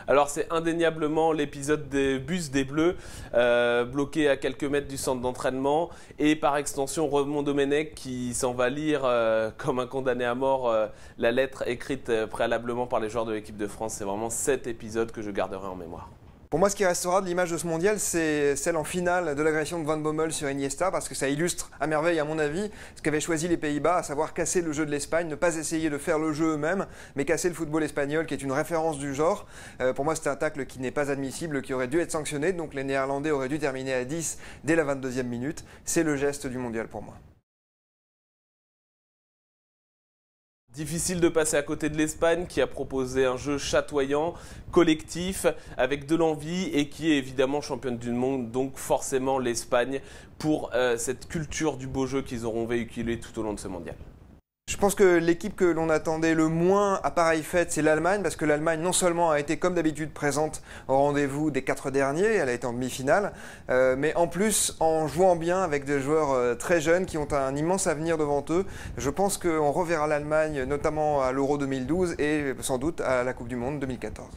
Alors c'est indéniablement l'épisode des bus des Bleus, bloqué à quelques mètres du centre d'entraînement, et par extension Raymond Domenech qui s'en va lire comme un condamné à mort la lettre écrite préalablement par les joueurs de l'équipe de France. C'est vraiment cet épisode que je garderai en mémoire. Pour moi, ce qui restera de l'image de ce mondial, c'est celle en finale de l'agression de Van Bommel sur Iniesta, parce que ça illustre à merveille, à mon avis, ce qu'avaient choisi les Pays-Bas, à savoir casser le jeu de l'Espagne, ne pas essayer de faire le jeu eux-mêmes, mais casser le football espagnol, qui est une référence du genre. Pour moi, c'est un tacle qui n'est pas admissible, qui aurait dû être sanctionné, donc les Néerlandais auraient dû terminer à 10 dès la 22e minute. C'est le geste du mondial pour moi. Difficile de passer à côté de l'Espagne qui a proposé un jeu chatoyant, collectif, avec de l'envie et qui est évidemment championne du monde, donc forcément l'Espagne pour cette culture du beau jeu qu'ils auront véhiculé tout au long de ce mondial. Je pense que l'équipe que l'on attendait le moins à pareille fête, c'est l'Allemagne, parce que l'Allemagne non seulement a été comme d'habitude présente au rendez-vous des 4 derniers, elle a été en demi-finale, mais en plus en jouant bien avec des joueurs très jeunes qui ont un immense avenir devant eux. Je pense qu'on reverra l'Allemagne notamment à l'Euro 2012 et sans doute à la Coupe du Monde 2014.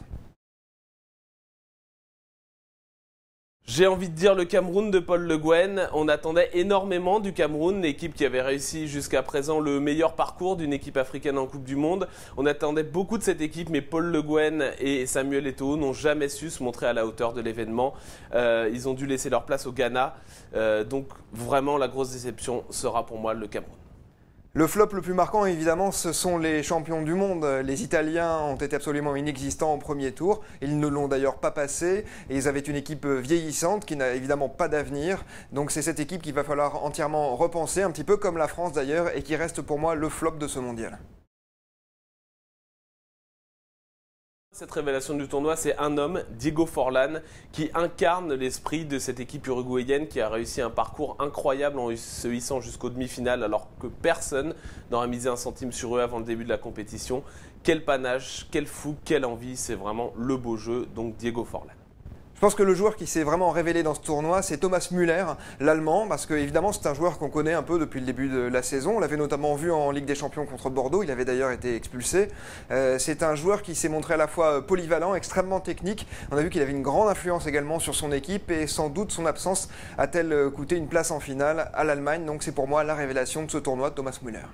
J'ai envie de dire le Cameroun de Paul Le Guen. On attendait énormément du Cameroun, l'équipe qui avait réussi jusqu'à présent le meilleur parcours d'une équipe africaine en Coupe du Monde. On attendait beaucoup de cette équipe, mais Paul Le Guen et Samuel Eto'o n'ont jamais su se montrer à la hauteur de l'événement. Ils ont dû laisser leur place au Ghana. Donc vraiment, la grosse déception sera pour moi le Cameroun. Le flop le plus marquant, évidemment, ce sont les champions du monde. Les Italiens ont été absolument inexistants au premier tour. Ils ne l'ont d'ailleurs pas passé. Et ils avaient une équipe vieillissante qui n'a évidemment pas d'avenir. Donc c'est cette équipe qu'il va falloir entièrement repenser, un petit peu comme la France d'ailleurs, et qui reste pour moi le flop de ce mondial. Cette révélation du tournoi, c'est un homme, Diego Forlán, qui incarne l'esprit de cette équipe uruguayenne qui a réussi un parcours incroyable en se hissant jusqu'aux demi-finales alors que personne n'aurait misé un centime sur eux avant le début de la compétition. Quel panache, quel fou, quelle envie, c'est vraiment le beau jeu, donc Diego Forlán. Je pense que le joueur qui s'est vraiment révélé dans ce tournoi, c'est Thomas Müller, l'Allemand, parce que évidemment c'est un joueur qu'on connaît un peu depuis le début de la saison. On l'avait notamment vu en Ligue des Champions contre Bordeaux, il avait d'ailleurs été expulsé. C'est un joueur qui s'est montré à la fois polyvalent, extrêmement technique. On a vu qu'il avait une grande influence également sur son équipe et sans doute son absence a-t-elle coûté une place en finale à l'Allemagne. Donc c'est pour moi la révélation de ce tournoi, Thomas Müller.